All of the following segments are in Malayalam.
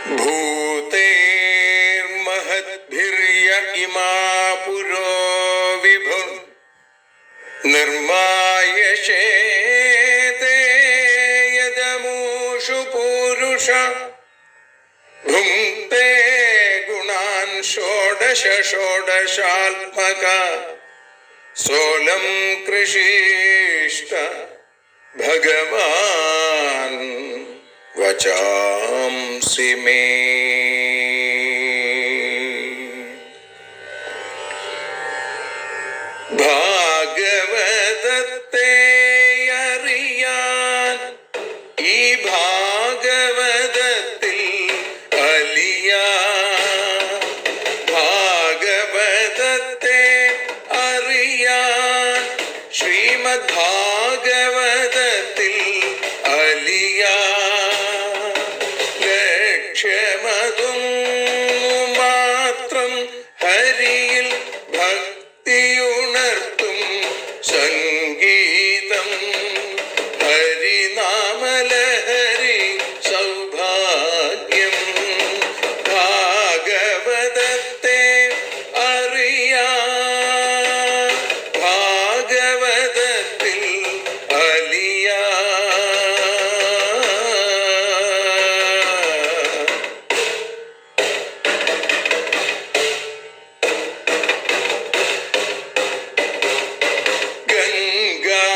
भूतेर्महद्भिर्य इमा पुरो विभुः निर्मायशेते यदमूषु पूरुष भुङ्क्ते गुणान् षोडश षोडशात्मका सोऽलं कृषीष्ट भगवान् वचांसि मे। ഭാഗവതത്തെ അറിയാൻ ഈ ഭാഗവതത്തിൽ അലിയാൻ, ഭാഗവതത്തെ അറിയാൻ ശ്രീമദ് ഭാഗവതത്തിൽ അലിയാൻ, ലക്ഷ്യമതും മാത്രം ഹരിയിൽ ഭക്തിയുണർത്തും സംഗീതം ഹരിനാമലഹരി സൗഭാഗ്യം. ഭാഗവതത്തെ അറിയാൻ ഭാഗവതത്തിൽ അലിയാൻ.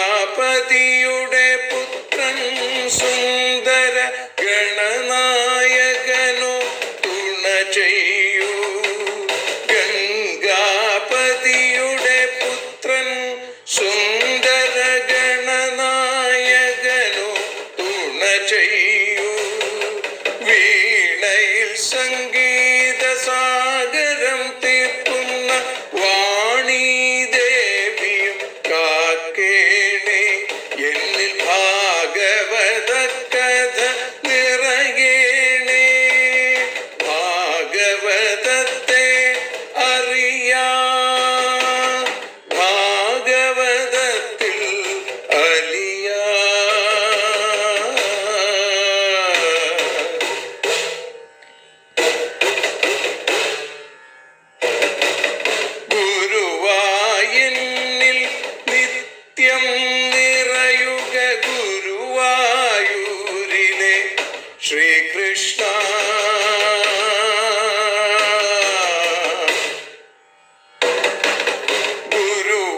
ഗംഗാപതിയുടെ പുത്രൻ സുന്ദര ഗണനായകനോ തുണ ചെയ്യൂ. ഗംഗാപതിയുടെ പുത്രൻ സുന്ദര ഗണനായകനോ തുണ ചെയ്യൂ. വീണയിൽ സംഗീത സാഗരം തീർക്കുന്ന വാണീദേവിയും കാക്കേണേ എന്നിൽ ഭാഗവത കഥ നിറയേണേ. ഭാഗവതത്തെ അറിയാൻ ഭാഗവതത്തിൽ അലിയാൻ. ഗുരുവായൂരിൽ നിത്യം നിറയുക ഗുരുവായൂരിലെ ശ്രീകൃഷ്ണ.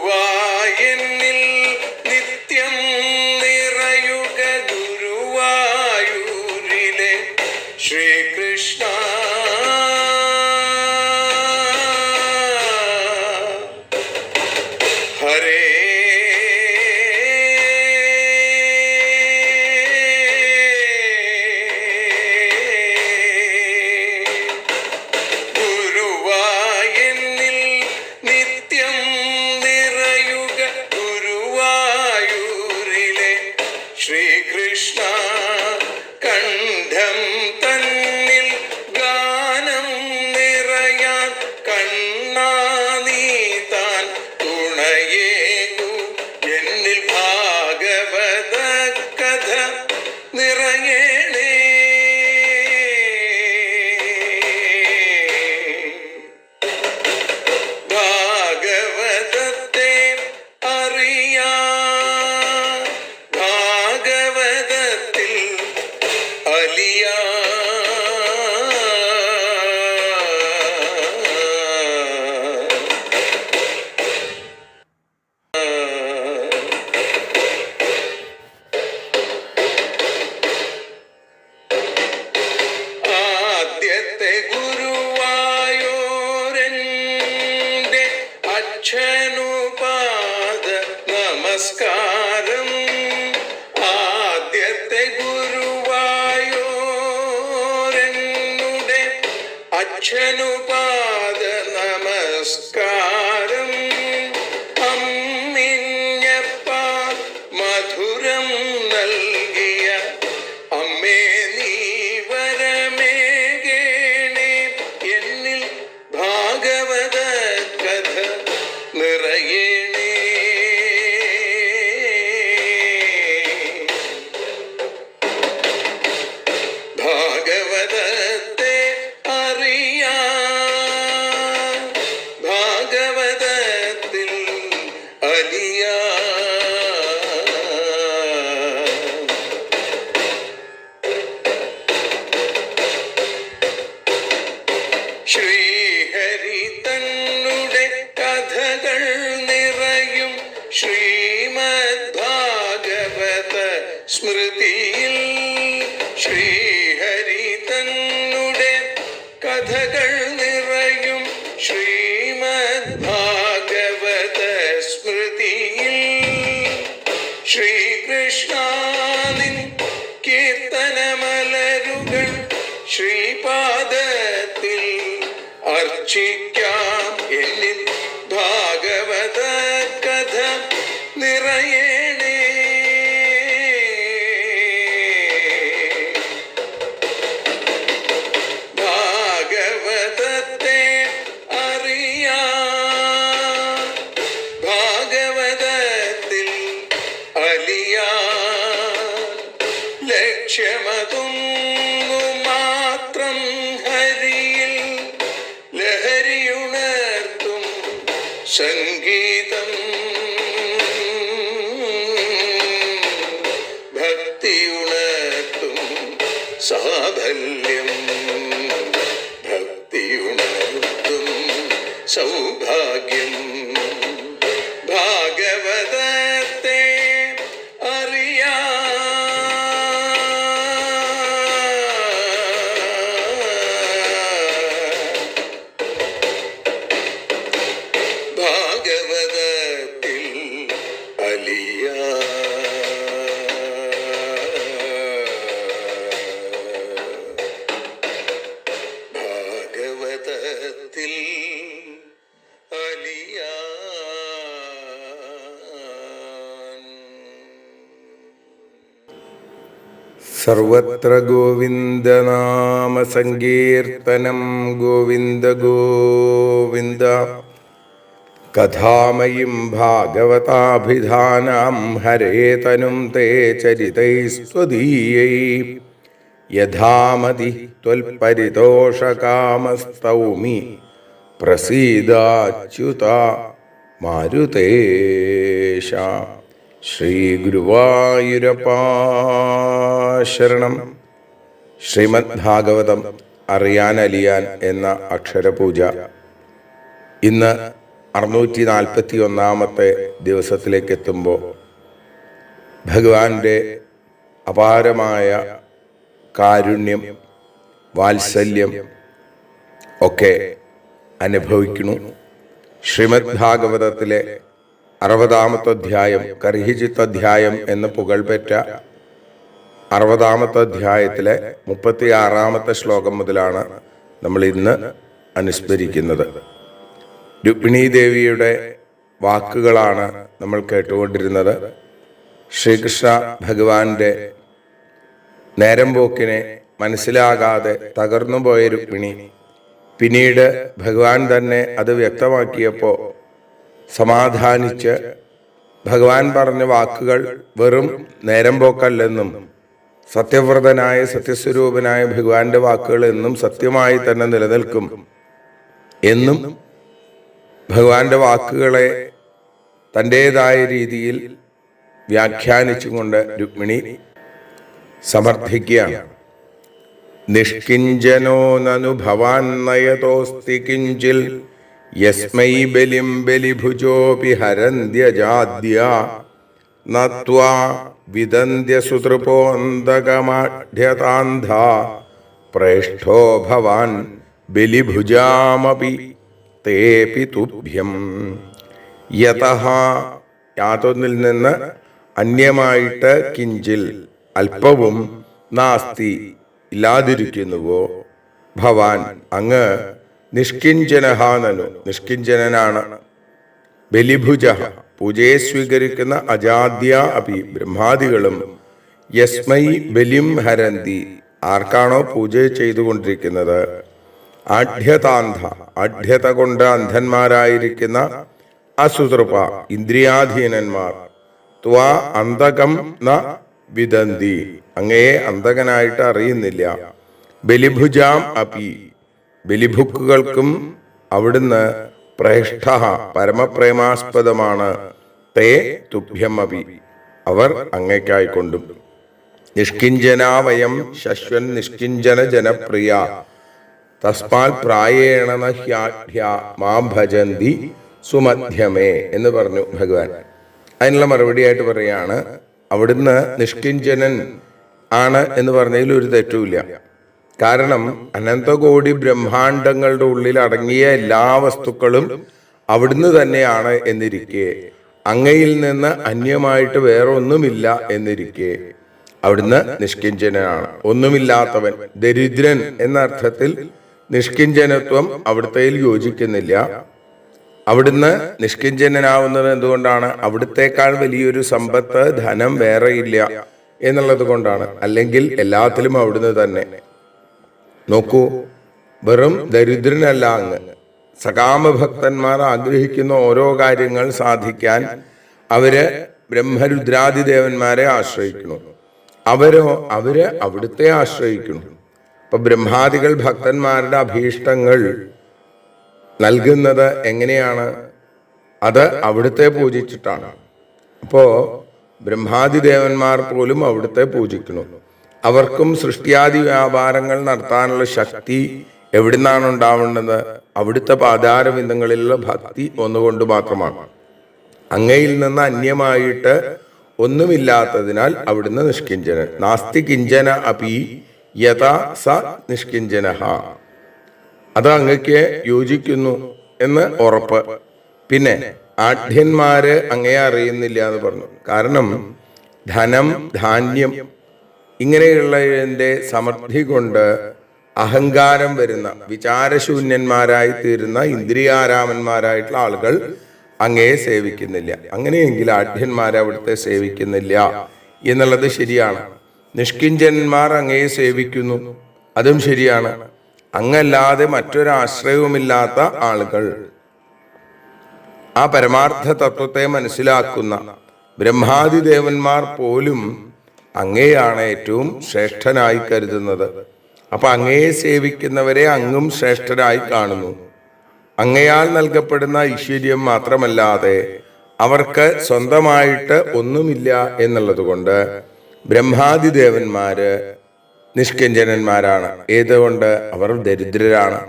ഗുരുവായൂരിൽ നിത്യം നിറയുക ഗുരുവായൂരിലെ ശ്രീകൃഷ്ണ. ഹരേ ഗുരുവായൂരിൽ നിത്യം നിറയുക ഗുരുവായൂരിലെ ശ്രീകൃഷ്ണ. കണ്ഠം തന്നിൽ ഗാനം നിറയാൻ കണ്ണാ നീ താൻ തുണയേകു. എന്നിൽ ഭാഗവത കഥ നിറയേണേ. ഭാഗവതത്തെ അറിയാൻ ഭാഗവതത്തിൽ അലിയാൻ. ആദ്യത്തെ ഗുരുവായൂരന്റെ അച്ഛനുപാദ നമസ്കാരം. ആദ്യത്തെ ഗുരുവായൂരനുടെ അച്ഛനുപാദ നമസ്കാരം. അമ്മിഞ്ഞപ്പാൽ മധുരം നൽകിയ അമ്മേ നീ വരമേകേണേ. എന്നിൽ ഭാഗവത കഥ നിറയേണേ. ഭാഗവതത്തെ ശ്രീഹരി തന്നുടെ കഥകൾ നിറയും ശ്രീമദ് ഭാഗവത സ്മൃതിയിൽ. ശ്രീഹരി തന്നുടെ കഥകൾ നിറയും ശ്രീമദ് ഭാഗവത സ്മൃതിയിൽ. ശ്രീകൃഷ്ണാനിൻ കീർത്തനമലരുകൾ ശ്രീപാദത്തിൽ അർച്ചിക്കാം. എന്നിൽ ഭാഗവത കഥ നിറയണേ. ഭാഗവതത്തെ അറിയാൻ, ഭാഗവതത്തിൽ അലിയാൻ, ലക്ഷ്യമതൊന്നു മാത്രം ഹരിയിൽ ലഹരിയുണർത്തും സംഗീതം. ഭക്തിയുണർത്തും സാഫല്യം, ഭക്തിയുണർത്തും സൗഭാഗ്യം. ഭാഗവതത്തെ അറിയാൻ, ഭാഗവതത്തിൽ അലിയാൻ. ഭാഗവതത്തിൽ അലിയാൻ. സർവത്ര ഗോവിന്ദനാമ സങ്കീർത്തനം. ഗോവിന്ദ ഗോവിന്ദ. കഥാമയും ഭാഗവതാഭിധാനാം ഹരേതനും തേ ചരിതൈസ്ത്വദീയൈ. യഥാമതി ത്വൽപരിതോഷകാമസ്തൗമി പ്രസീദാച്യുത മാരുതേശ. ശ്രീ ഗുരുവായൂരപ്പാ ശരണം. ശ്രീമദ് ഭാഗവതം അറിയാൻ അലിയാൻ എന്ന അക്ഷരപൂജ ഇന്ന് 641 ദിവസത്തിലേക്ക് എത്തുമ്പോൾ ഭഗവാന്റെ അപാരമായ കാരുണ്യം, വാത്സല്യം ഒക്കെ അനുഭവിക്കുന്നു. ശ്രീമദ് ഭാഗവതത്തിലെ 60-ാമത്തെ അധ്യായം, കർഹിജിത്ത് അധ്യായം എന്ന് പുകൾപെറ്റ 60-ാമത്തെ അധ്യായത്തിലെ 36-ാമത്തെ ശ്ലോകം മുതലാണ് നമ്മൾ ഇന്ന് അനുസ്മരിക്കുന്നത്. രുക്മിണീ ദേവിയുടെ വാക്കുകളാണ് നമ്മൾ കേട്ടുകൊണ്ടിരുന്നത്. ശ്രീകൃഷ്ണ ഭഗവാന്റെ നേരം പോക്കിനെ മനസ്സിലാകാതെ തകർന്നുപോയ രുക്മിണി പിന്നീട് ഭഗവാൻ തന്നെ അത് വ്യക്തമാക്കിയപ്പോൾ സമാധാനിച്ച് ഭഗവാൻ പറഞ്ഞ വാക്കുകൾ വെറും നേരം പോക്കല്ലെന്നും സത്യവ്രതനായ സത്യസ്വരൂപനായ ഭഗവാന്റെ വാക്കുകൾ എന്നും സത്യമായി തന്നെ നിലനിൽക്കും എന്നും ഭഗവാന്റെ വാക്കുകളെ തൻ്റേതായ രീതിയിൽ വ്യാഖ്യാനിച്ചുകൊണ്ട് രുക്മിണി സമർത്ഥിക്കുകയാണ്. നിഷ്കിഞ്ചനോ നനു ഭവാൻ നയതോസ്തി കിഞ്ചിൽ യസ്മൈ ബലിം ബലിഭുജോപി ഹരന്ത്യജാദ്യ നത്വാ വിദന്ത്യ സുതൃപോന്തകമാഢ്യതാന്ധ പ്രേഷ്ഠോ ഭവാൻ ബലിഭുജാമപി തേപി തുഭ്യം. യതഃ യാതൊന്നിൽ നിന്ന് അന്യമായിട്ട് കിഞ്ചിൽ അല്പവും നാസ്തി ഇല്ലാതിരിക്കുന്നുവോ ഭവാൻ അങ്ങ് നിഷ്കിഞ്ചനഹാനു നിഷ്കിഞ്ചനാണ്. ബലിഭുജ പൂജയെ സ്വീകരിക്കുന്ന അജാദ്യ അപി ബ്രഹ്മാദികളും യസ്മൈ ബലിം ഹരന്തി ആർക്കാണോ പൂജ ചെയ്തുകൊണ്ടിരിക്കുന്നത് ആഢ്യതാന്ധ ആഢ്യത കൊണ്ട് അന്ധന്മാരായിരിക്കുന്ന അസുതൃപ ഇന്ദ്രിയാധീനന്മാർ ത്വാ അന്തകം ന വിദന്തി അങ്ങയെ അന്തകനായിട്ട് അറിയുന്നില്ല. ബലിഭുജാം അപി ബലിഭുക്കുകൾക്കും അവിടുന്ന് പ്രേഷ്ഠ പരമപ്രേമാസ്പദമാണ്. തേ തുഭ്യം അപി അവർ തസ്മാൽ പ്രായേണ ന ഹ്യാഢ്യാ മാം ഭജന്തി സുമധ്യമേ എന്ന് പറഞ്ഞു ഭഗവാൻ. അതിനുള്ള മറുപടിയായിട്ട് പറയാണ്, അവിടുന്ന് നിഷ്കിഞ്ചനൻ ആണ് എന്ന് പറഞ്ഞതിൽ ഒരു തെറ്റുമില്ല. കാരണം അനന്തകോടി ബ്രഹ്മാണ്ടങ്ങളുടെ ഉള്ളിൽ അടങ്ങിയ എല്ലാ വസ്തുക്കളും അവിടുന്ന് തന്നെയാണ് എന്നിരിക്കെ, അങ്ങയിൽ നിന്ന് അന്യമായിട്ട് വേറെ ഒന്നുമില്ല എന്നിരിക്കെ അവിടുന്ന് നിഷ്കിഞ്ചനാണ്, ഒന്നുമില്ലാത്തവൻ, ദരിദ്രൻ എന്ന അർത്ഥത്തിൽ നിഷ്കിഞ്ചനത്വം അവിടുത്തെയിൽ യോജിക്കുന്നില്ല. അവിടുന്ന് നിഷ്കിഞ്ചനാവുന്നത് എന്തുകൊണ്ടാണ്? അവിടുത്തേക്കാൾ വലിയൊരു സമ്പത്ത്, ധനം വേറെ ഇല്ല എന്നുള്ളത് കൊണ്ടാണ്. അല്ലെങ്കിൽ എല്ലാത്തിലും അവിടുന്ന് തന്നെ. നോക്കൂ, വെറും ദരിദ്രനല്ല അങ്ങ്. സകാമഭക്തന്മാർ ആഗ്രഹിക്കുന്ന ഓരോ കാര്യങ്ങൾ സാധിക്കാൻ അവര് ബ്രഹ്മരുദ്രാദിദേവന്മാരെ ആശ്രയിക്കുന്നു. അവര് അവിടുത്തെ ആശ്രയിക്കുന്നു. ഇപ്പൊ ബ്രഹ്മാദികൾ ഭക്തന്മാരുടെ അഭീഷ്ടങ്ങൾ നൽകുന്നത് എങ്ങനെയാണ്? അത് അവിടുത്തെ പൂജിച്ചിട്ടാണ്. അപ്പോ ബ്രഹ്മാദിദേവന്മാർ പോലും അവിടുത്തെ പൂജിക്കുന്നു. അവർക്കും സൃഷ്ടിയാദി വ്യാപാരങ്ങൾ നടത്താനുള്ള ശക്തി എവിടുന്നാണ് ഉണ്ടാവേണ്ടത്? അവിടുത്തെ പാതാരവിന്ദങ്ങളിലുള്ള ഭക്തി ഒന്നുകൊണ്ട് മാത്രമാണ്. അങ്ങയിൽ നിന്ന് അന്യമായിട്ട് ഒന്നുമില്ലാത്തതിനാൽ അവിടുന്ന് നിഷ്കിഞ്ചനൻ. നാസ്തി കിഞ്ചന അപി യഥാ സ നിഷ്കിഞ്ചനഃ. അത് അങ്ങക്ക് യോജിക്കുന്നു എന്ന് ഉറപ്പ്. പിന്നെ ആഢ്യന്മാര് അങ്ങയെ അറിയുന്നില്ല എന്ന് പറഞ്ഞു. കാരണം ധനം, ധാന്യം ഇങ്ങനെയുള്ളതിന്റെ സമൃദ്ധി കൊണ്ട് അഹങ്കാരം വരുന്ന, വിചാരശൂന്യന്മാരായി തീരുന്ന ഇന്ദ്രിയാരാമന്മാരായിട്ടുള്ള ആളുകൾ അങ്ങയെ സേവിക്കുന്നില്ല. അങ്ങനെയെങ്കിൽ ആഢ്യന്മാരെ അവിടുത്തെ സേവിക്കുന്നില്ല എന്നുള്ളത് ശരിയാണ്. നിഷ്കിഞ്ചന്മാർ അങ്ങയെ സേവിക്കുന്നു, അതും ശരിയാണ്. അങ്ങല്ലാതെ മറ്റൊരാശ്രയവുമില്ലാത്ത ആളുകൾ, ആ പരമാർത്ഥ തത്വത്തെ മനസ്സിലാക്കുന്ന ബ്രഹ്മാദിദേവന്മാർ പോലും അങ്ങയെയാണ് ഏറ്റവും ശ്രേഷ്ഠനായി കരുതുന്നത്. അപ്പൊ അങ്ങയെ സേവിക്കുന്നവരെ അങ്ങും ശ്രേഷ്ഠരായി കാണുന്നു. അങ്ങയാൽ നൽകപ്പെടുന്ന ഐശ്വര്യം മാത്രമല്ലാതെ അവർക്ക് സ്വന്തമായിട്ട് ഒന്നുമില്ല എന്നുള്ളത് കൊണ്ട് ബ്രഹ്മാദിദേവന്മാര് നിഷ്കിഞ്ചനന്മാരാണ്. ഏതുകൊണ്ട്? അവർ ദരിദ്രരാണ്.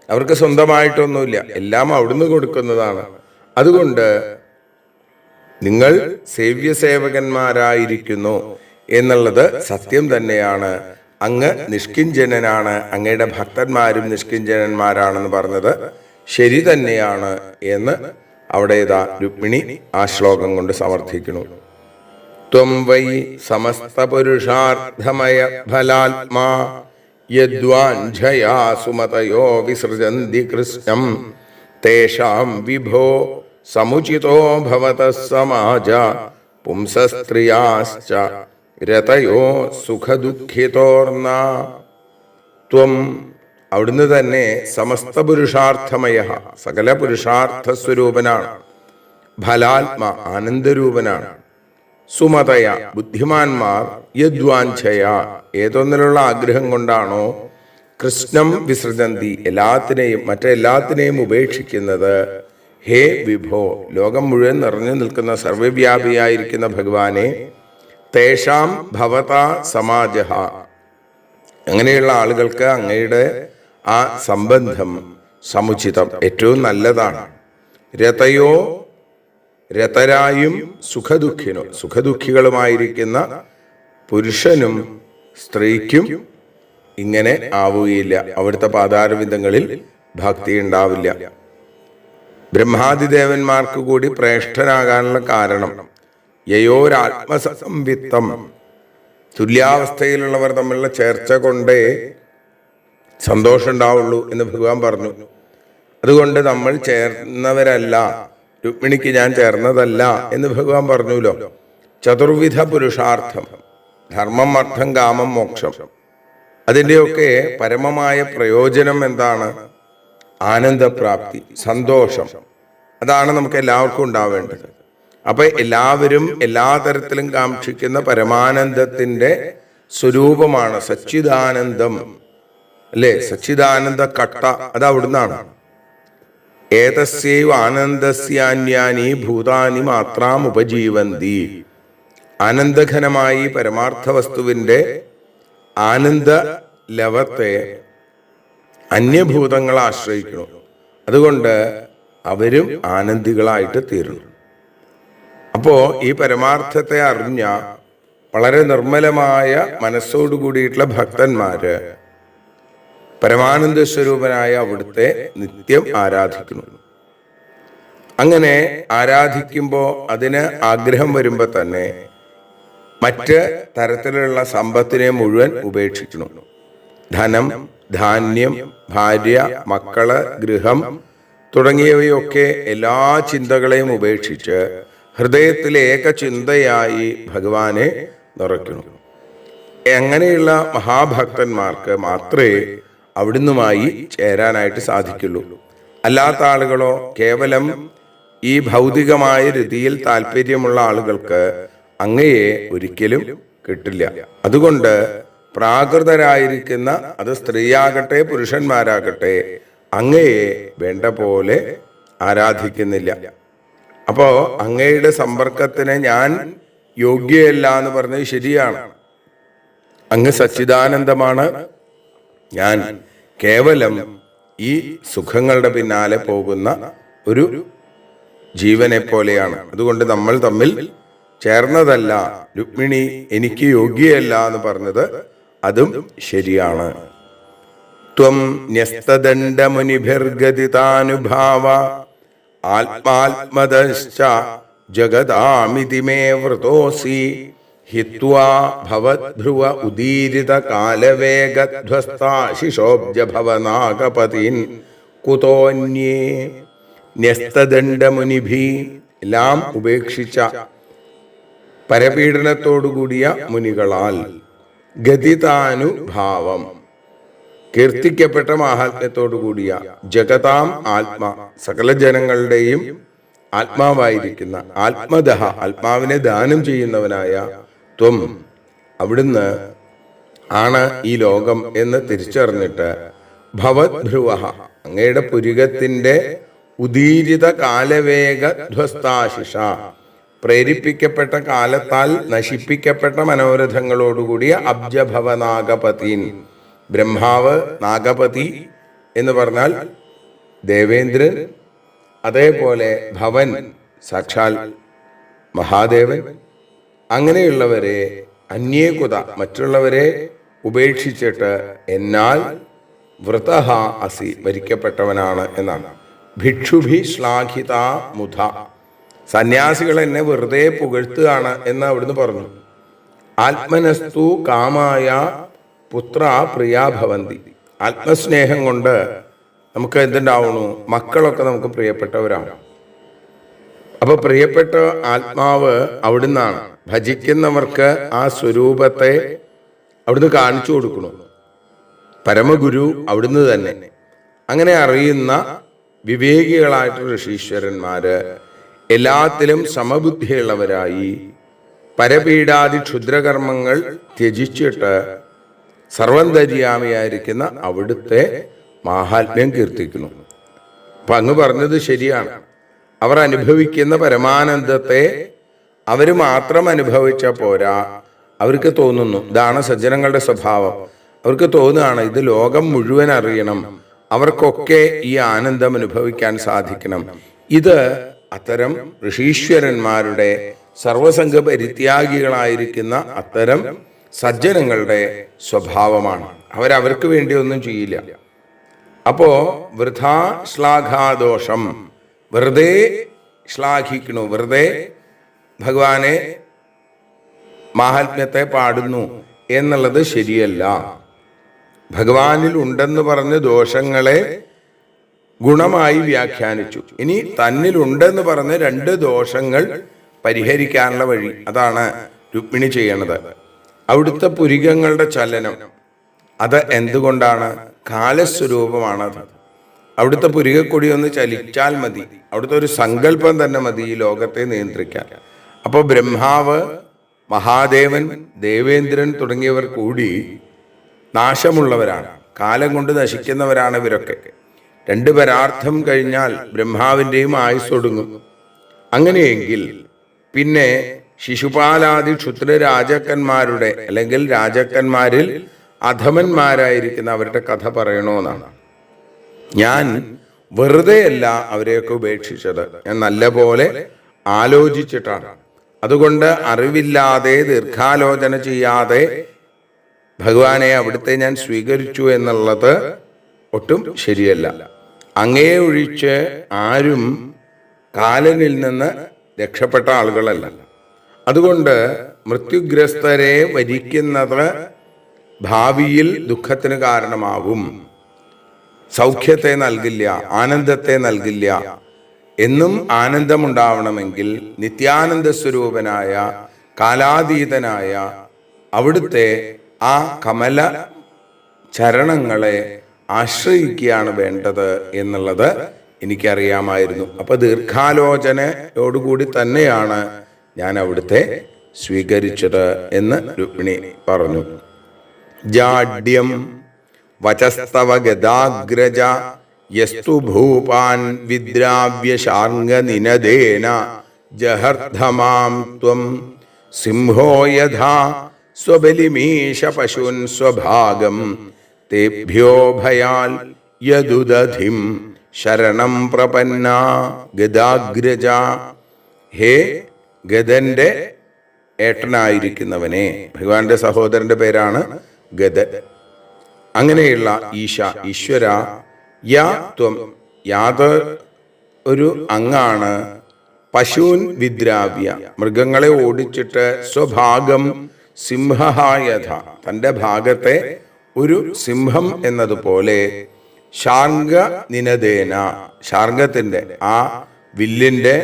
അവർക്ക് സ്വന്തമായിട്ടൊന്നുമില്ല, എല്ലാം അവിടുന്ന് കൊടുക്കുന്നതാണ്. അതുകൊണ്ട് നിങ്ങൾ സേവ്യസേവകന്മാരായിരിക്കുന്നു എന്നുള്ളത് സത്യം തന്നെയാണ്. അങ്ങ് നിഷ്കിഞ്ചനനാണ്, അങ്ങയുടെ ഭക്തന്മാരും നിഷ്കിഞ്ചനന്മാരാണെന്ന് പറഞ്ഞത് ശരി തന്നെയാണ് എന്ന് അവിടെ ഇതാ രുക്മിണി ആ ശ്ലോകം കൊണ്ട് സമർത്ഥിക്കുന്നു. ത്വം വൈ സമസ്ത പുരുഷാർത്ഥമയ ഫലാത്മാ യദ്വാഞ്ഛയാ സുമതയോ വിസൃജന്തി കൃഷ്ണം തേഷാം വിഭോ സമുചിതോ ഭവതഃ സമാജ പുംസസ്ത്രിയാശ്ച രതയോ സുഖദുഃഖിതോർണ. ത്വം അവിടുന്ന് തന്നെ സമസ്ത പുരുഷാർത്ഥമയ, സകല പുരുഷാർത്ഥ സ്വരൂപനാണ്. ഫലാത്മ ആനന്ദരൂപനാണ്. സുമതയ ബുദ്ധിമാന്മാർ യദ്വാഞ്ഛയ ഏതൊന്നിലുള്ള ആഗ്രഹം കൊണ്ടാണോ കൃഷ്ണം വിസൃജന്തി മറ്റെല്ലാത്തിനെയും ഉപേക്ഷിക്കുന്നത്. ഹേ വിഭോ, ലോകം മുഴുവൻ നിറഞ്ഞു നിൽക്കുന്ന സർവവ്യാപിയായിരിക്കുന്ന ഭഗവാനെ, തേഷാം ഭവത സമാജഃ, അങ്ങനെയുള്ള ആളുകൾക്ക് അങ്ങയുടെ ആ സംബന്ധം സമുചിതം, ഏറ്റവും നല്ലതാണ്. രതരായും സുഖദുഃഖികളുമായിരിക്കുന്ന പുരുഷനും സ്ത്രീക്കും ഇങ്ങനെ ആവുകയില്ല. അവിടുത്തെ പാതാരവിന്ദങ്ങളിൽ ഭക്തി ഉണ്ടാവില്ല. ബ്രഹ്മാദിദേവന്മാർക്ക് കൂടി ശ്രേഷ്ഠനാകാനുള്ള കാരണം യയോരാത്മസംവിത്തം, തുല്യാവസ്ഥയിലുള്ളവർ തമ്മിലുള്ള ചേർച്ച കൊണ്ടേ സന്തോഷം ഉണ്ടാവുള്ളൂ എന്ന് ഭഗവാൻ പറഞ്ഞു. അതുകൊണ്ട് നമ്മൾ ചേർന്നവരല്ല, രുക്മിണിക്ക് ഞാൻ ചേർന്നതല്ല എന്ന് ഭഗവാൻ പറഞ്ഞുല്ലോ. ചതുർവിധ പുരുഷാർത്ഥം, ധർമ്മം, അർത്ഥം, കാമം, മോക്ഷം, അതിൻ്റെയൊക്കെ പരമമായ പ്രയോജനം എന്താണ്? ആനന്ദപ്രാപ്തി, സന്തോഷം. അതാണ് നമുക്ക് എല്ലാവർക്കും ഉണ്ടാവേണ്ടത്. അപ്പൊ എല്ലാവരും എല്ലാ തരത്തിലും കാക്ഷിക്കുന്ന പരമാനന്ദത്തിന്റെ സ്വരൂപമാണ് സച്ചിദാനന്ദം, അല്ലേ? സച്ചിദാനന്ദ കട്ട അത് അവിടുന്നാണ്. ഏതസ്യൈവ ആനന്ദസ്യാന്യാനി ഭൂതാനി മാത്രം ഉപജീവന്തി. ആനന്ദഘനമായി പരമാർത്ഥ വസ്തുവിന്റെ ആനന്ദ ലവത്തെ അന്യഭൂതങ്ങളെ ആശ്രയിക്കുന്നു. അതുകൊണ്ട് അവരും ആനന്ദികളായിട്ട് തീരുന്നു. അപ്പോ ഈ പരമാർത്ഥത്തെ അറിഞ്ഞ വളരെ നിർമ്മലമായ മനസ്സോടു കൂടിയിട്ടുള്ള ഭക്തന്മാര് പരമാനന്ദ സ്വരൂപനായ അവിടുത്തെ നിത്യം ആരാധിക്കുന്നു. അങ്ങനെ ആരാധിക്കുമ്പോൾ അതിന് ആഗ്രഹം വരുമ്പോൾ തന്നെ മറ്റ് തരത്തിലുള്ള സമ്പത്തിനെ മുഴുവൻ ഉപേക്ഷിക്കണം. ധനം, ധാന്യം, ഭാര്യ, മക്കള്, ഗൃഹം തുടങ്ങിയവയൊക്കെ എല്ലാ ചിന്തകളെയും ഉപേക്ഷിച്ച് ഹൃദയത്തിൽ ഏക ചിന്തയായി ഭഗവാനെ നിറയ്ക്കുന്നു. അങ്ങനെയുള്ള മഹാഭക്തന്മാർക്ക് മാത്രമേ അവിടുന്നുമായി ചേരാനായിട്ട് സാധിക്കുള്ളൂ. അല്ലാത്ത ആളുകളോ കേവലം ഈ ഭൗതികമായ രീതിയിൽ താല്പര്യമുള്ള ആളുകൾക്ക് അങ്ങയെ ഒരിക്കലും കിട്ടില്ല. അതുകൊണ്ട് പ്രാകൃതരായിരിക്കുന്ന അത് സ്ത്രീയാകട്ടെ പുരുഷന്മാരാകട്ടെ അങ്ങയെ വേണ്ട പോലെ ആരാധിക്കുന്നില്ല. അപ്പോ അങ്ങയുടെ സമ്പർക്കത്തിന് ഞാൻ യോഗ്യയല്ല എന്ന് പറഞ്ഞത് ശരിയാണ്. അങ്ങ് സച്ചിദാനന്ദമാണ്, ഞാൻ കേവലം ഈ സുഖങ്ങളുടെ പിന്നാലെ പോകുന്ന ഒരു ജീവനെ പോലെയാണ്. അതുകൊണ്ട് നമ്മൾ തമ്മിൽ ചേർന്നതല്ല. രുക്മിണി എനിക്ക് യോഗ്യയല്ല എന്ന് പറഞ്ഞത് അതും ശരിയാണ്. ത്വം ന്യസ്തദണ്ഡമുനിഭിർഗതിതാനുഭാവ ആത്മാത്മദശ്ച ജഗദാമിതി മേ വൃതോസി ഹിത്വാ ഭവദ്ഭ്രുവ ഉദീരിത കാലവേഗധ്വസ്താശിഷോബ്ജഭവനാഗപതിൻ കുതോന്യേ. ന്യസ്തദണ്ഡമുനിഭി എല്ലാം ഉപേക്ഷിച്ച പരപീഡനത്തോടുകൂടിയ മുനികളാൽ ഗതിതാനുഭാവം കീർത്തിക്കപ്പെട്ട മാഹാത്മ്യത്തോടുകൂടിയ ജഗതാം ആത്മ സകല ജനങ്ങളുടെയും ആത്മാവായിരിക്കുന്ന ആത്മദഹ ആത്മാവിനെ ദാനം ചെയ്യുന്നവനായ ത്വം അവിടുന്ന് ആണ് ഈ ലോകം എന്ന് തിരിച്ചറിഞ്ഞിട്ട് ഭവദ്ഭ്രുവ അങ്ങയുടെ പുരികത്തിന്റെ ഉദീരിത കാലവേഗധ്വസ്താശിഷ പ്രേരിപ്പിക്കപ്പെട്ട കാലത്താൽ നശിപ്പിക്കപ്പെട്ട മനോരഥങ്ങളോടുകൂടിയ അബ്ജഭവനാഗപതീൻ. ബ്രഹ്മാവ് നാഗപതി എന്ന് പറഞ്ഞാൽ ദേവേന്ദ്രൻ, അതേപോലെ ഭവൻ സാക്ഷാൽ മഹാദേവൻ. അങ്ങനെയുള്ളവരെ അന്യേകുത മറ്റുള്ളവരെ ഉപേക്ഷിച്ചിട്ട് എന്നാൽ വൃതഹ അസി വരിക്കപ്പെട്ടവനാണ് എന്നാണ്. ഭിക്ഷുഭി ശ്ലാഘിത മുധ സന്യാസികൾ എന്നെ വെറുതെ പുകഴ്ത്തുകയാണ് എന്ന് അവിടുന്ന് പറഞ്ഞു. ആത്മനസ്തു കാമായ പുത്ര പ്രിയാ ഭവന്തി. ആത്മസ്നേഹം കൊണ്ട് നമുക്ക് എന്തുണ്ടാവണു? മക്കളൊക്കെ നമുക്ക് പ്രിയപ്പെട്ടവരാണ്. അപ്പൊ പ്രിയപ്പെട്ട ആത്മാവ് അവിടുന്നാണ്. ഭജിക്കുന്നവർക്ക് ആ സ്വരൂപത്തെ അവിടുന്ന് കാണിച്ചു കൊടുക്കണം. പരമഗുരു അവിടുന്ന് തന്നെ. അങ്ങനെ അറിയുന്ന വിവേകികളായിട്ട് ഋഷീശ്വരന്മാര് എല്ലാത്തിലും സമബുദ്ധിയുള്ളവരായി പരപീഡാദി ക്ഷുദ്രകർമ്മങ്ങൾ ത്യജിച്ചിട്ട് സർവന്തര്യാമിയായിരിക്കുന്ന അവിടുത്തെ മാഹാത്മ്യം കീർത്തിക്കുന്നു. അപ്പൊ അങ്ങ് പറഞ്ഞത് ശരിയാണ്. അവർ അനുഭവിക്കുന്ന പരമാനന്ദത്തെ അവർ മാത്രം അനുഭവിച്ച പോരാ, അവർക്ക് തോന്നുന്നു, ഇതാണ് സജ്ജനങ്ങളുടെ സ്വഭാവം, അവർക്ക് തോന്നുകയാണ് ഇത് ലോകം മുഴുവൻ അറിയണം, അവർക്കൊക്കെ ഈ ആനന്ദം അനുഭവിക്കാൻ സാധിക്കണം. ഇത് അത്തരം ഋഷീശ്വരന്മാരുടെ സർവസംഘ പരിത്യാഗികളായിരിക്കുന്ന അത്തരം സജ്ജനങ്ങളുടെ സ്വഭാവമാണ്. അവരവർക്ക് വേണ്ടി ഒന്നും ചെയ്യില്ല. അപ്പോ വൃഥാ ശ്ലാഘാദോഷം, വെറുതെ ശ്ലാഘിക്കണു, വെറുതെ ഭഗവാനെ മാഹാത്മ്യത്തെ പാടുന്നു എന്നുള്ളത് ശരിയല്ല. ഭഗവാനിൽ ഉണ്ടെന്ന് പറഞ്ഞ ദോഷങ്ങളെ ഗുണമായി വ്യാഖ്യാനിച്ചു. ഇനി തന്നിലുണ്ടെന്ന് പറഞ്ഞ് രണ്ട് ദോഷങ്ങൾ പരിഹരിക്കാനുള്ള വഴി, അതാണ് രുക്മിണി ചെയ്യണത്. അവിടുത്തെ പുരികങ്ങളുടെ ചലനം അത് എന്തുകൊണ്ടാണ്? കാലസ്വരൂപമാണത്. അവിടുത്തെ പുരികക്കൊടി ഒന്ന് ചലിച്ചാൽ മതി, അവിടുത്തെ ഒരു സങ്കല്പം തന്നെ മതി ഈ ലോകത്തെ നിയന്ത്രിക്കാൻ. അപ്പോൾ ബ്രഹ്മാവ്, മഹാദേവൻ, ദേവേന്ദ്രൻ തുടങ്ങിയവർ കൂടി നാശമുള്ളവരാണ്, കാലം കൊണ്ട് നശിക്കുന്നവരാണ് ഇവരൊക്കെ. രണ്ട് പരാർത്ഥം കഴിഞ്ഞാൽ ബ്രഹ്മാവിൻ്റെയും ആയുസ് ഒടുങ്ങും. അങ്ങനെയെങ്കിൽ പിന്നെ ശിശുപാലാദി ക്ഷുദ്ര രാജാക്കന്മാരുടെ അല്ലെങ്കിൽ രാജാക്കന്മാരിൽ അധമന്മാരായിരിക്കുന്ന അവരുടെ കഥ പറയണമെന്നാണ്. ഞാൻ വെറുതെയല്ല അവരെയൊക്കെ ഉപേക്ഷിച്ചത്, ഞാൻ നല്ലപോലെ ആലോചിച്ചിട്ടാണ്. അതുകൊണ്ട് അറിവില്ലാതെ ദീർഘാലോചന ചെയ്യാതെ ഭഗവാനെ അവിടുത്തെ ഞാൻ സ്വീകരിച്ചു എന്നുള്ളത് ഒട്ടും ശരിയല്ല. അങ്ങയെ ഒഴിച്ച് ആരും കാലനിൽ നിന്ന് രക്ഷപ്പെട്ട ആളുകളല്ല. അതുകൊണ്ട് മൃത്യുഗ്രസ്തരെ വരിക്കുന്നത് ഭാവിയിൽ ദുഃഖത്തിന് കാരണമാകും, സൗഖ്യത്തെ നൽകില്ല, ആനന്ദത്തെ നൽകില്ല. എന്നും ആനന്ദമുണ്ടാവണമെങ്കിൽ നിത്യാനന്ദ സ്വരൂപനായ കാലാതീതനായ അവിടുത്തെ ആ കമല ചരണങ്ങളെ ആശ്രയിക്കുകയാണ് വേണ്ടത് എന്നുള്ളത് എനിക്കറിയാമായിരുന്നു. അപ്പൊ ദീർഘാലോചനയോടുകൂടി തന്നെയാണ് ഞാൻ അവിടുത്തെ സ്വീകരിച്ചത് എന്ന് രുക്മിണി പറഞ്ഞു. ജാഡ്യം വചസ്തവ ഗദാഗ്രജ യസ്തു ഭൂപാൻ വിദ്രാവ്യശാർംഗ നിനദേന ജഹർദ്ധമാം ത്വം സിംഹോ യഥാ സ്വബലിമീശ പശൂൻ സ്വഭാഗം തേഭ്യോ ഭയാൽ യദുദധിം ശരണം പ്രപന്ന ഗദാഗ്രജ. ഹേ ഗദന്റെ ഏട്ടനായിരിക്കുന്നവനെ, ഭഗവാന്റെ സഹോദരന്റെ പേരാണ് ഗദൻ. അങ്ങനെയുള്ള ഈശ, ഈശ്വര, യാ ത്വം, യാത് ഒരു അങ്ങാണ്, പശൂൻ വിദ്രാവ്യ, മൃഗങ്ങളെ ഓടിച്ചിട്ട്, സ്വഭാഗം സിംഹയഥ, തൻ്റെ ഭാഗത്തെ ഒരു സിംഹം എന്നതുപോലെ, ശാർംഗ നിനദേന, ശാർംഗത്തിന്റെ ആ വില്ലിന്റെ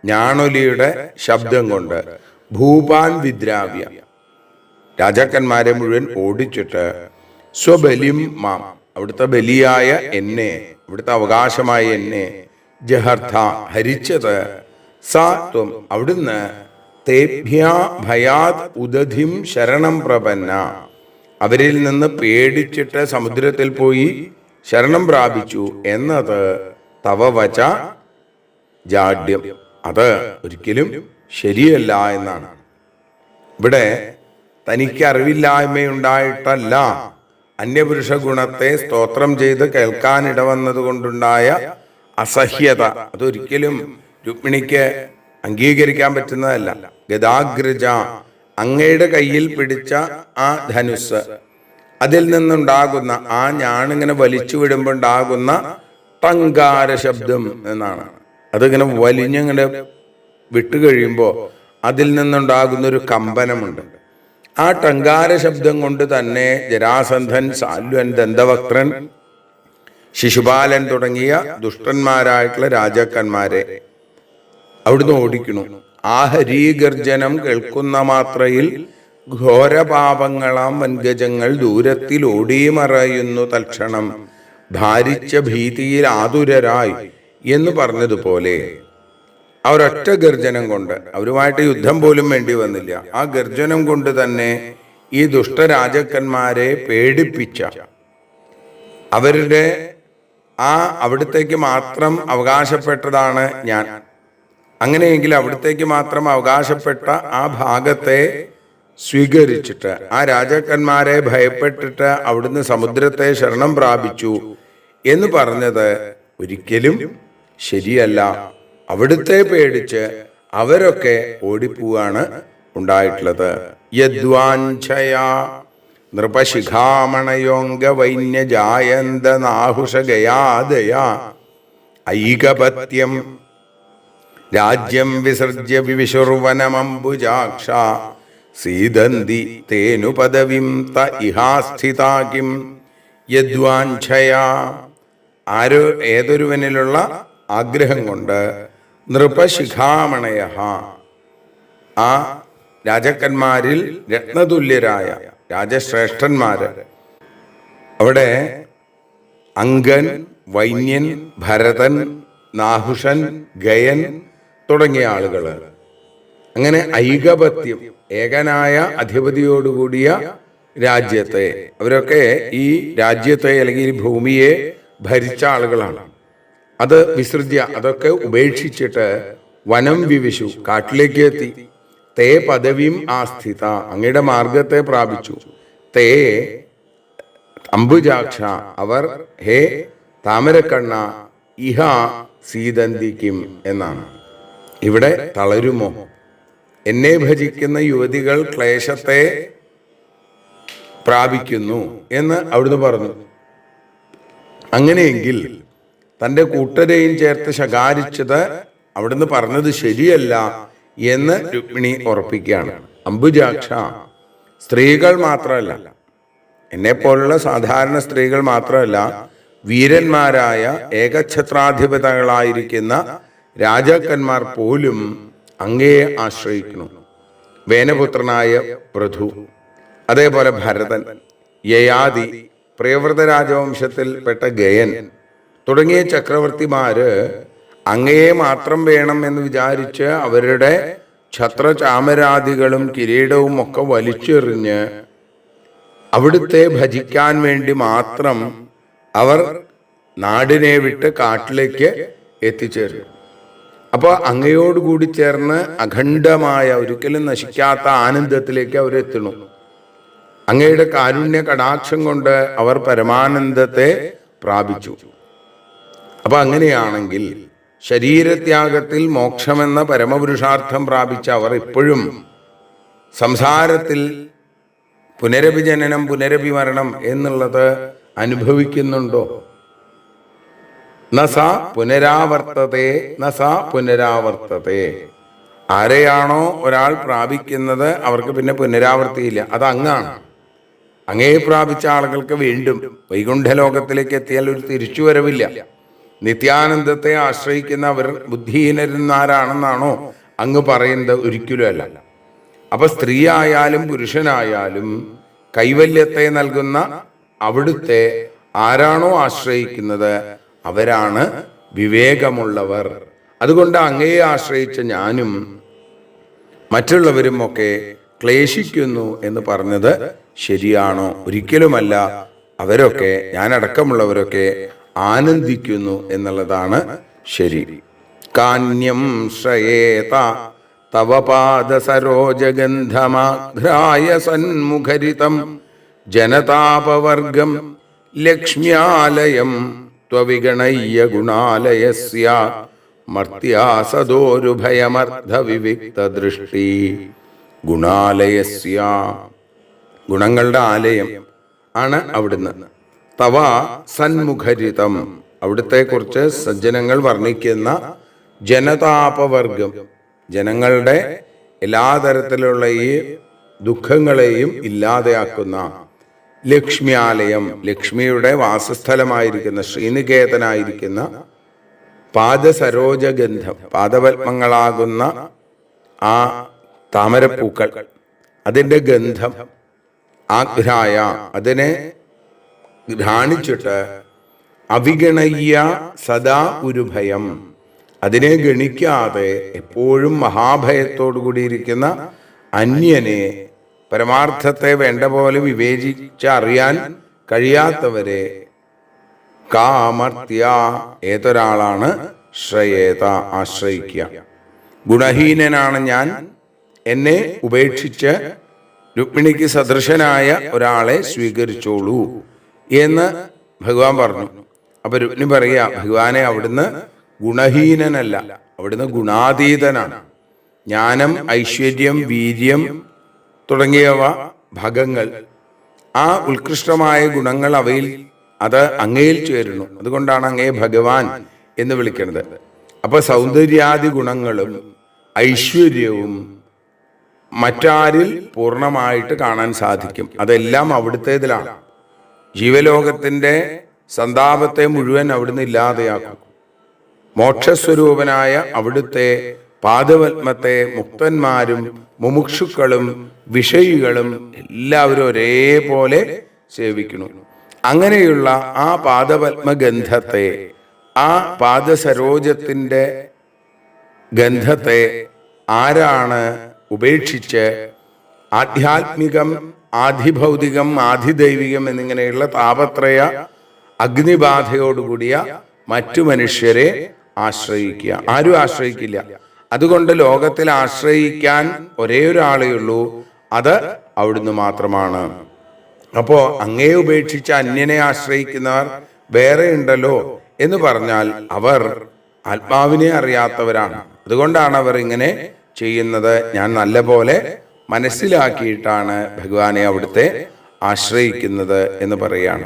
ഞാണൊലിയുടെ ശബ്ദം കൊണ്ട്, ഭൂപാൻ വിദ്രാവ്യ, രാജാക്കന്മാരെ മുഴുവൻ ഓടിച്ചിട്ട്, സ്വബലിം മാം, അവിടുത്തെ ബലിയായ എന്നെ, അവിടുത്തെ അവകാശമായ എന്നെ, ജഹർഥ, ഹരിച്ചത്, സാ ത്വം, അവിടുന്ന്, തേഭ്യാ ഭയാത് ഉദധിം ശരണം പ്രപന്ന, അവരിൽ നിന്ന് പേടിച്ചിട്ട് സമുദ്രത്തിൽ പോയി ശരണം പ്രാപിച്ചു എന്നത് തവ വച ജാഡ്യം, അത് ഒരിക്കലും ശരിയല്ല എന്നാണ്. ഇവിടെ തനിക്ക് അറിവില്ലായ്മയുണ്ടായിട്ടല്ല, അന്യപുരുഷ ഗുണത്തെ സ്തോത്രം ചെയ്ത് കേൾക്കാനിടവന്നത് കൊണ്ടുണ്ടായ അസഹ്യത, അതൊരിക്കലും രുക്മിണിക്ക് അംഗീകരിക്കാൻ പറ്റുന്നതല്ല. ഗദാഗ്രജ, അങ്ങയുടെ കയ്യിൽ പിടിച്ച ആ ധനുസ്, അതിൽ നിന്നുണ്ടാകുന്ന ആ ഞാണിങ്ങനെ വലിച്ചു വിടുമ്പോൾ ഉണ്ടാകുന്ന ടങ്കാര ശബ്ദം എന്നാണ്. അതിങ്ങനെ വലിഞ്ഞിങ്ങനെ വിട്ടുകഴിയുമ്പോൾ അതിൽ നിന്നുണ്ടാകുന്ന ഒരു കമ്പനമുണ്ട്. ആ ടങ്കാര ശബ്ദം കൊണ്ട് തന്നെ ജരാസന്ധൻ, സാല്വൻ, ദന്തവക്ത്രൻ, ശിശുപാലൻ തുടങ്ങിയ ദുഷ്ടന്മാരായിട്ടുള്ള രാജാക്കന്മാരെ അവിടുന്ന് ഓടിക്കണു. ആ ഹരീഗർജനം കേൾക്കുന്ന മാത്രയിൽ ഘോരപാപങ്ങളാം വൻഗജങ്ങൾ ദൂരത്തിൽ ഓടിമറയുന്നു തൽക്ഷണം, ഭാരിച്ച ഭീതിയിൽ ആതുരരായി എന്ന് പറഞ്ഞതുപോലെ ആ ഒരൊറ്റ ഗർജനം കൊണ്ട്, അവരുമായിട്ട് യുദ്ധം പോലും വേണ്ടി വന്നില്ല, ആ ഗർജനം കൊണ്ട് തന്നെ ഈ ദുഷ്ടരാജാക്കന്മാരെ പേടിപ്പിച്ച, അവരുടെ ആ അവിടത്തേക്ക് മാത്രം അവകാശപ്പെട്ടതാണ് ഞാൻ, അങ്ങനെയെങ്കിൽ അവിടത്തേക്ക് മാത്രം അവകാശപ്പെട്ട ആ ഭാഗത്തെ സ്വീകരിച്ചിട്ട് ആ രാജാക്കന്മാരെ ഭയപ്പെട്ടിട്ട് അവിടുന്ന് സമുദ്രത്തെ ശരണം പ്രാപിച്ചു എന്ന് പറഞ്ഞത് ഒരിക്കലും ശരിയല്ല. അവിടുത്തെ പേടിച്ച് അവരൊക്കെ ഓടിപ്പോവാണ് ഉണ്ടായിട്ടുള്ളത്. യദ്വാഞ്ചയാ നൃപശിഖാമണയോങ്ക വൈന്യജായന്ത നാഹുഷഗയാദയാ ഐകപത്യം രാജ്യം വിസർജ്യ വിവിശുർവനമംബുജാക്ഷ സീദന്തി തേനു പദവിം ത ഇഹാസ്ഥിതാകിം. യദ്വാഞ്ചയാ, ആരോ ഏതൊരുവനിലുള്ള ആഗ്രഹം കൊണ്ട്, നൃപശിഖാമണയ, ആ രാജാക്കന്മാരിൽ രത്നതുല്യരായ രാജശ്രേഷ്ഠന്മാര്, അവിടെ അങ്കൻ, വൈന്യൻ, ഭരതൻ, നാഹുഷൻ, ഗയൻ തുടങ്ങിയ ആളുകൾ, അങ്ങനെ ഐകപത്യം, ഏകനായ അധിപതിയോടുകൂടിയ രാജ്യത്തെ, അവരൊക്കെ ഈ രാജ്യത്തെ അല്ലെങ്കിൽ ഈ ഭൂമിയെ ഭരിച്ച ആളുകളാണ്. അത് വിസൃജ്യ, അതൊക്കെ ഉപേക്ഷിച്ചിട്ട് വനം വിവിശു, കാട്ടിലേക്ക് എത്തി. തേ പദവിയും ആസ്ഥിത, അങ്ങയുടെ മാർഗത്തെ പ്രാപിച്ചു. തേ അംബുജാക്ഷ, അവർ ഹേ താമരക്കണ്ണ ഇഹ സീതന്തിക്കും എന്നാണ്. ഇവിടെ തളരുമോ? എന്നെ ഭജിക്കുന്ന യുവതികൾ ക്ലേശത്തെ പ്രാപിക്കുന്നു എന്ന് അവിടുന്ന് പറഞ്ഞു. അങ്ങനെയെങ്കിൽ തൻ്റെ കൂട്ടരെയും ചേർത്ത് ശകാരിച്ചത് അവിടുന്ന് പറഞ്ഞത് ശരിയല്ല എന്ന് രുക്മിണി ഉറപ്പിക്കുകയാണ്. അംബുജാക്ഷ, സ്ത്രീകൾ മാത്രമല്ല, എന്നെപ്പോലുള്ള സാധാരണ സ്ത്രീകൾ മാത്രമല്ല, വീരന്മാരായ ഏകഛത്രാധിപതികളായിരിക്കുന്ന രാജാക്കന്മാർ പോലും അങ്ങയെ ആശ്രയിക്കുന്നു. വേനപുത്രനായ പൃഥു, അതേപോലെ ഭരതൻ, യയാതി, പ്രിയവ്രത രാജവംശത്തിൽപ്പെട്ട ഗയൻ തുടങ്ങിയ ചക്രവർത്തിമാര് അങ്ങയെ മാത്രം വേണം എന്ന് വിചാരിച്ച് അവരുടെ ഛത്രചാമരാദികളും കിരീടവും ഒക്കെ വലിച്ചെറിഞ്ഞ് അവിടുത്തെ ഭജിക്കാൻ വേണ്ടി മാത്രം അവർ നാടിനെ വിട്ട് കാട്ടിലേക്ക് എത്തിച്ചേർന്നു. അപ്പോൾ അങ്ങയോടുകൂടി ചേർന്ന് അഖണ്ഡമായ ഒരിക്കലും നശിക്കാത്ത ആനന്ദത്തിലേക്ക് അവരെത്തുന്നു. അങ്ങയുടെ കാരുണ്യ കടാക്ഷം കൊണ്ട് അവർ പരമാനന്ദത്തെ പ്രാപിച്ചു. അപ്പൊ അങ്ങനെയാണെങ്കിൽ ശരീരത്യാഗത്തിൽ മോക്ഷമെന്ന പരമപുരുഷാർത്ഥം പ്രാപിച്ച അവർ ഇപ്പോഴും സംസാരത്തിൽ പുനരഭിജനനം പുനരഭിമരണം എന്നുള്ളത് അനുഭവിക്കുന്നുണ്ടോ? നസ പുനരാവർത്തതേ നസ പുനരാവർത്തതേ. ആരെയാണോ ഒരാൾ പ്രാപിക്കുന്നത് അവർക്ക് പിന്നെ പുനരാവർത്തിയില്ല. അത് അങ്ങാണ്. അങ്ങയെ പ്രാപിച്ച ആളുകൾക്ക് വീണ്ടും വൈകുണ്ഠലോകത്തിലേക്ക് എത്തിയാൽ ഒരു തിരിച്ചുവരവില്ല. നിത്യാനന്ദത്തെ ആശ്രയിക്കുന്ന അവർ ബുദ്ധിഹീനന്മാരാണെന്നാണോ അങ്ങ് പറയുന്നത്? ഒരിക്കലും അല്ല. അപ്പൊ സ്ത്രീ ആയാലും പുരുഷനായാലും കൈവല്യത്തെ നൽകുന്ന അവിടുത്തെ ആരാണോ ആശ്രയിക്കുന്നത് അവരാണ് വിവേകമുള്ളവർ. അതുകൊണ്ട് അങ്ങയെ ആശ്രയിച്ച ഞാനും മറ്റുള്ളവരും ഒക്കെ ക്ലേശിക്കുന്നു എന്ന് പറഞ്ഞത് ശരിയാണോ? ഒരിക്കലുമല്ല. അവരൊക്കെ, ഞാനടക്കമുള്ളവരൊക്കെ ആനന്ദിക്കുന്നു എന്നുള്ളതാണ് ശരി. കാന്യം ശ്രയേത തവ പാദ സരോജഗന്ധമാഘ്രായ സന്മുഖരിതം ജനതാപവർഗം ലക്ഷ്മ്യാലയം ത്വവിഗണയ്യ ഗുണാലയസ്യ മർത്യാസദോരുഭയമർദ്ധ വിവിക്ത ദൃഷ്ടി. ഗുണാലയസ്യ, ഗുണങ്ങളുടെ ആലയം ആണ് അവിടുന്ന്. തവ സന്മുഖരിതം, അവിടുത്തെ കുറിച്ച് സജ്ജനങ്ങൾ വർണ്ണിക്കുന്ന ജനതാപവർഗം, ജനങ്ങളുടെ എല്ലാ തരത്തിലുള്ള ഈ ദുഃഖങ്ങളെയും ഇല്ലാതെയാക്കുന്ന ലക്ഷ്മ്യാലയം, ലക്ഷ്മിയുടെ വാസസ്ഥലമായിരിക്കുന്ന ശ്രീനികേതനായിരിക്കുന്ന പാദസരോജഗന്ധം, പാദപത്മങ്ങളാകുന്ന ആ താമരപ്പൂക്കൾ, അതിൻ്റെ ഗന്ധം, ആഘ്രായ, അതിനെ ഘ്രാണിച്ചിട്ട് അവിഗണയ്യ സദാ ഒരു ഭയം, അതിനെ ഗണിക്കാതെ എപ്പോഴും മഹാഭയത്തോടു കൂടിയിരിക്കുന്ന അന്യനെ, പരമാർത്ഥത്തെ വേണ്ട പോലെ വിവേചിച്ചറിയാൻ കഴിയാത്തവരെ കാമർത്യ, ഏതൊരാളാണ് ശ്രയേത, ആശ്രയിക്കുക. ഗുണഹീനനാണ് ഞാൻ, എന്നെ ഉപേക്ഷിച്ച് രുക്മിണിക്ക് സദൃശനായ ഒരാളെ സ്വീകരിച്ചോളൂ എന്ന് ഭഗവാൻ പറഞ്ഞു. അപ്പൊ രുക്മിണി പറയാ, ഭഗവാനെ അവിടുന്ന് ഗുണഹീനനല്ല, അവിടുന്ന് ഗുണാതീതനാണ്. ജ്ഞാനം, ഐശ്വര്യം, വീര്യം തുടങ്ങിയവ ഭഗങ്ങൾ, ആ ഉത്കൃഷ്ടമായ ഗുണങ്ങൾ അവയിൽ, അത് അങ്ങയിൽ ചേരുന്നു. അതുകൊണ്ടാണ് അങ്ങയെ ഭഗവാൻ എന്ന് വിളിക്കുന്നത്. അപ്പൊ സൗന്ദര്യാദി ഗുണങ്ങളും ഐശ്വര്യവും മറ്റാരിൽ പൂർണ്ണമായിട്ട് കാണാൻ സാധിക്കും. അതെല്ലാം അവിടുത്തേതിലാണ്. ജീവലോകത്തിന്റെ സന്താപത്തെ മുഴുവൻ അവിടുന്ന് ഇല്ലാതെയാക്കും. മോക്ഷസ്വരൂപനായ അവിടുത്തെ പാദപത്മത്തെ മുക്തന്മാരും മുമുക്ഷുക്കളും വിഷയികളും എല്ലാവരും ഒരേപോലെ സേവിക്കുന്നു. അങ്ങനെയുള്ള ആ പാദപത്മഗന്ധത്തെ, ആ പാദസരോജത്തിന്റെ ഗന്ധത്തെ ആരാണ് ഉപേക്ഷിച്ച് ആധ്യാത്മികം, ആധിഭൗതികം, ആധിദൈവികം എന്നിങ്ങനെയുള്ള താപത്രയ അഗ്നിബാധയോടുകൂടിയ മറ്റു മനുഷ്യരെ ആശ്രയിക്കുക? ആരും ആശ്രയിക്കില്ല. അതുകൊണ്ട് ലോകത്തിൽ ആശ്രയിക്കാൻ ഒരേ ഒരാളേ ഉള്ളൂ, അത് അവിടുന്ന് മാത്രമാണ്. അപ്പോ അങ്ങയെ ഉപേക്ഷിച്ച് അന്യനെ ആശ്രയിക്കുന്നവർ വേറെ ഉണ്ടല്ലോ എന്ന് പറഞ്ഞാൽ അവർ ആത്മാവിനെ അറിയാത്തവരാണ്. അതുകൊണ്ടാണ് അവർ ഇങ്ങനെ ചെയ്യുന്നത്. ഞാൻ നല്ല പോലെ മനസ്സിലാക്കിയിട്ടാണ് ഭഗവാനെ അവിടുത്തെ ആശ്രയിക്കുന്നത് എന്ന് പറയുകയാണ്.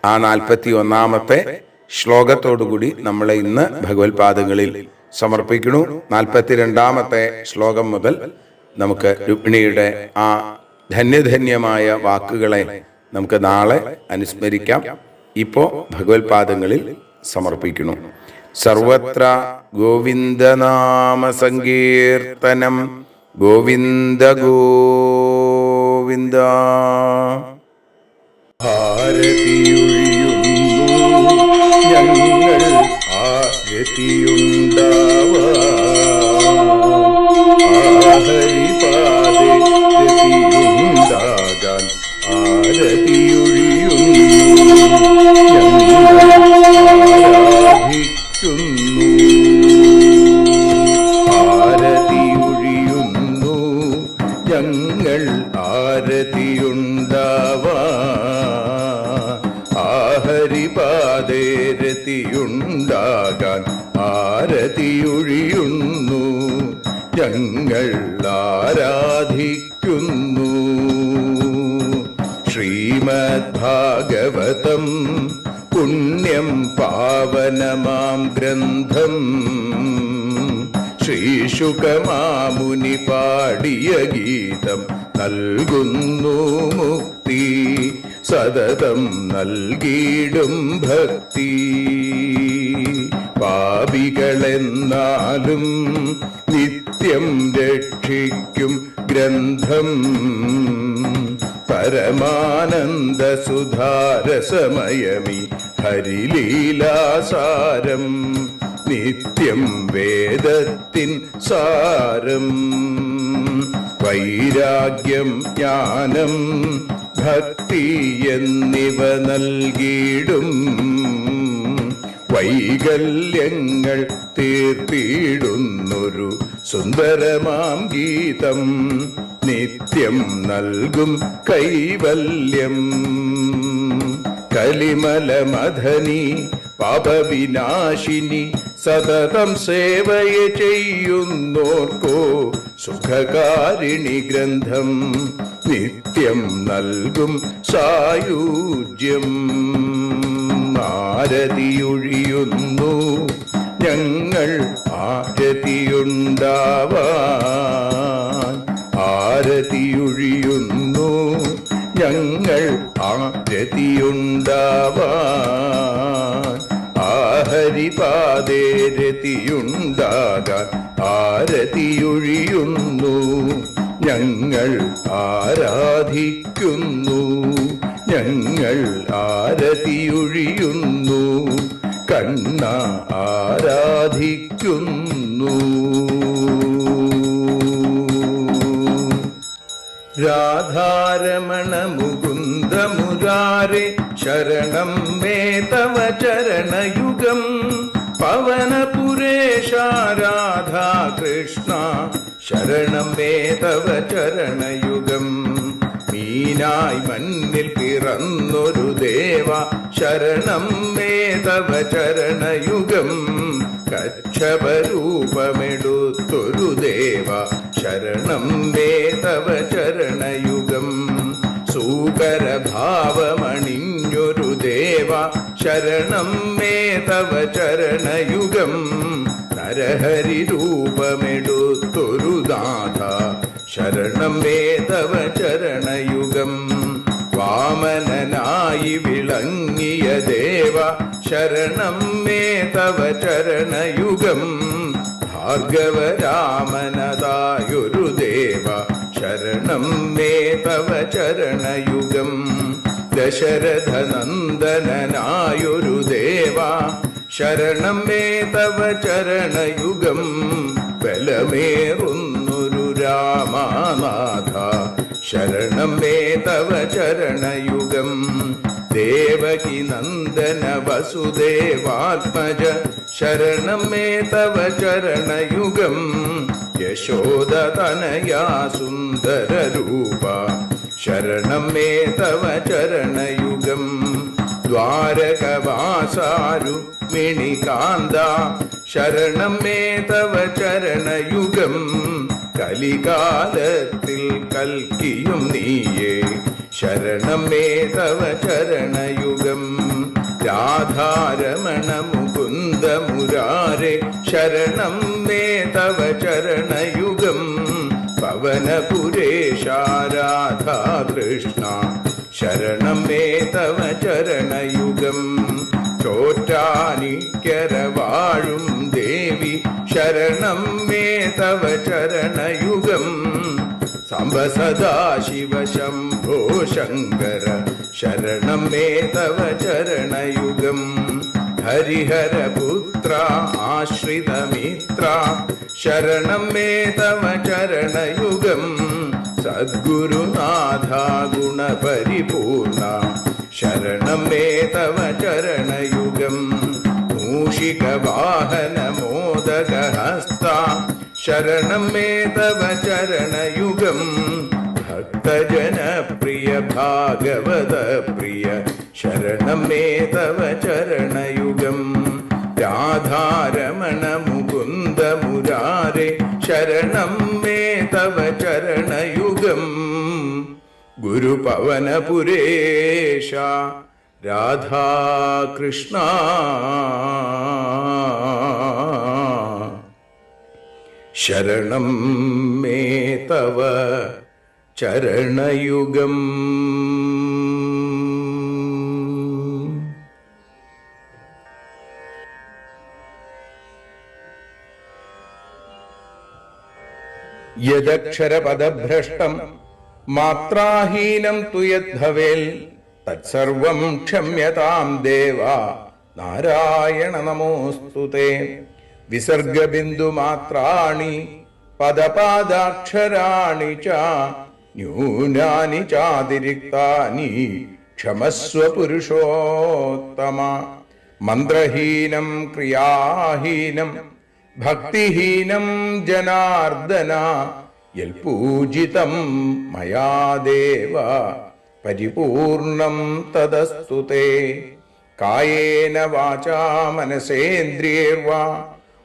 ആ 41 ശ്ലോകത്തോടുകൂടി നമ്മളെ ഇന്ന് ഭഗവത്പാദങ്ങളിൽ സമർപ്പിക്കുന്നു. 42 ശ്ലോകം മുതൽ നമുക്ക് രുക്മിണിയുടെ ആ ധന്യധന്യമായ വാക്കുകളെ നമുക്ക് നാളെ അനുസ്മരിക്കാം. ഇപ്പോ ഭഗവത്പാദങ്ങളിൽ സമർപ്പിക്കുന്നു. സർവത്ര ഗോവിന്ദനാമ സങ്കീർത്തനം. ഗോവിന്ദ ഗോവിന്ദ. ആരതിയൊഴിയുന്നു ഞങ്ങൾ ആരതിയുണ്ടാവാൻ ഹരിപാദേ രതിയുണ്ടാകാൻ ആരതിയൊഴിയുന്നു ഞങ്ങൾ ആരതിയുണ്ടാവാൻ ഹരിപാദേ രതിയുണ്ടാകാൻ ആരതിയൊഴിയുന്നു ഞങ്ങൾ ആരാധിക്കുന്നു. ശ്രീമദ് ഭാഗവതം പുണ്യം പാവനമാം ഗ്രന്ഥം ശ്രീശുകമാമുനി പാടിയ ഗീതം നൽകുന്നു മുക്തി. സതതം നൽകിയിടും ഭക്തി. പാപികളെന്നാലും നിത്യം രക്ഷിക്കും ഗ്രന്ഥം പരമാനന്ദ സുധാരസമയമി ഹരിലീലാസാരം. നിത്യം വേദത്തിൻ സാരം. വൈരാഗ്യം ജ്ഞാനം ഭക്തി എന്നിവ നൽകിയിടും വൈകല്യങ്ങൾ തീർത്തിയിടുന്നൊരു സുന്ദരമാം ഗീതം. നിത്യം നൽകും കൈവല്യം. കലിമലമഥനി പാപവിനാശിനി സതതം സേവയെ ചെയ്യുന്നോർക്കോ സുഖകാരിണി ഗ്രന്ഥം. നിത്യം നൽകും സായുജ്യം. ആരതിയൊഴിയുന്നു ഞങ്ങൾ ആരതിയുണ്ടാവാൻ ആരതിയൊഴിയുന്നു ഞങ്ങൾ ആരതിയുണ്ടാവാൻ ഹരിപാദേ രതിയുണ്ടാകാൻ ആരതിയൊഴിയുന്നു ഞങ്ങൾ ആരാധിക്കുന്നു. ഞങ്ങൾ ആരതിയൊഴിയുന്നു കണ്ണ ആരാധിക്കുന്നു. രാധാരമണ മുകുന്ദ മുരാരേ ശരണം മേ തവ ചരണയുഗം. പവനപുരേശ രാധാ കൃഷ്ണ ശരണം മേ തവ ചരണയുഗം. മീനായി മണ്ണിൽ പിറന്നൊരു ദേവ ശരണം മേ തവ ചരണയുഗം. കച്ഛപരൂപമെടുത്തൊരു ദേവ ശരണം മേ തവ ചരണയുഗം. സൂകരഭാവമണിഞ്ഞൊരു ദേവ ശരണം മേ തവ ചരണയുഗം. നരഹരി രൂപമെടുത്തൊരു നാഥ ശരണം മേ തവ ചരണയുഗം. വാമനനായി വിളങ്ങിയ ദേവ ശരണം മേ തവ ചരണയുഗം. ഭാർഗവരാമനതായൊരു ദേവ ശരണം മേ തവ ചരണയുഗം. ദശരഥനന്ദനായൊരു ദേവ ശരണം മേ തവ ചരണയുഗം. ബലമേറുന്നൊരു രാമനാഥ ശരണം മേ തവ ചരണയുഗം. ദേവകി നന്ദന വസുദേവാത്മജ ശരണം മേ തവ ചരണയുഗം. യശോദതനയാ സുന്ദര രൂപ ശരണം മേ തവ ചരണയുഗം. ദ്വാരകവാസാരുക്മിണികാന്ത ശരണം മേ തവ ചരണയുഗം. കലികാലത്തിൽ കൽക്കിയും നീയേ ശരണം മേ തവ ചരണയുഗം. രാധാരമണ മുകുന്ദ മുരാരേ ശരണം മേ തവ ചരണയുഗം. പവനപുരേശ രാധാകൃഷ്ണ ശരണം മേ തവ ചരണയുഗം. ചോറ്റാനിക്കര വാഴും ദേവി ശരണം മേ തവ ചരണയുഗം. സാംബ സദാശിവ ശംഭോ ശങ്കര ശരണം മേ തവ ചരണയുഗം. ഹരിഹരപുത്ര ആശ്രിതമിത്ര ശരണം മേ തവ ചരണയുഗം. സദ്ഗുരുനാഥ ഗുണപരിപൂർണ ശരണം മേ തവ ചരണയുഗം. മൂഷികവാഹന മോദകഹസ്ത ശരണം മേ തവ ചരണയുഗം. ഭക്തജനപ്രിയ ഭാഗവത പ്രിയ ശരണം മേ തവ ചരണയുഗം. രാധാരമണ മുകുന്ദ മുരാരേ ശരണം മേ തവ ചരണയുഗം. ഗുരുപവനപുരേശ രാധാകൃഷ്ണ ശരണം മേ തവ ചരണയുഗം. യദക്ഷരപദഭ്രഷ്ടം മാത്രാഹീനം തു യദ്ഭവേൽ തത്സർവം ക്ഷമ്യതാം ദേവ നാരായണ നമോസ്തുതേ. വിസർഗബിന്ദുമാത്രാണി പദപാദാക്ഷരാണി ച ന്യൂനാനി ചാതിരിക്താനി ക്ഷമസ്വ പുരുഷോത്തമ. മന്ത്രഹീനം ക്രിയാഹീനം ഭക്തിഹീനം ജനാർദ്ദന യൽപൂജിതം മയാ ദേവ പരിപൂർണം തദസ്തു തേ. കായേന വാചാ മനസേന്ദ്രിയൈർവാ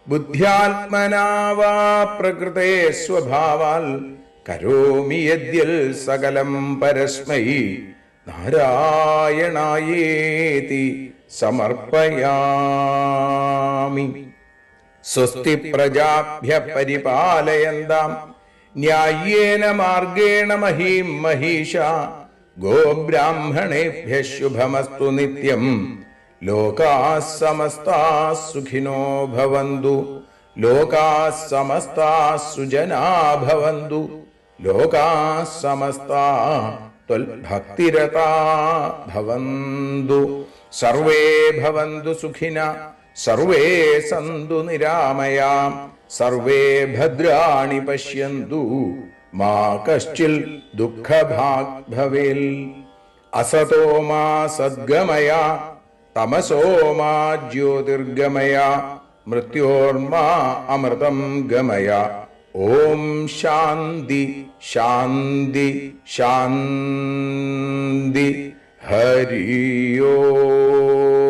ബുദ്ധ്യാത്മനാ വാ പ്രകൃതേ സ്വഭാവാൽ കരോമി യദ്യൽ സകലം പരസ്മൈ നാരായണായേതി സമർപ്പയാമി. സ്വസ്തി പ്രജാഭ്യഃ പരിപാലയന്താം ന്യായേന മാർഗേണ മഹീം മഹീഷാ. ഗോബ്രാഹ്മണേഭ്യഃ ശുഭമസ്തു നിത്യം. ലോകാഃ സമസ്താഃ സുഖിനോ ഭവന്തു. ലോകാഃ സമസ്താഃ സുജനാ ഭവന്തു. ലോകാഃ സമസ്താഃ ത്വൽഭക്തിരതാ ഭവന്തു. സർവേ ഭവന്തു സുഖിനഃ സർവേ സന്തു നിരാമയാം. സർവേ ഭദ്രാണി പശ്യന്തു മാ കശ്ചിൽ ദുഃഖഭാഗ് ഭവേൽ. അസതോ മാ സദ്ഗമയ തമസോ മാ ജ്യോതിർഗമയ മൃത്യോർമാ അമൃതം ഗമയ. ഓം ശാന്തി ശാന്തി ശാന്തി. ഹരി ഓം.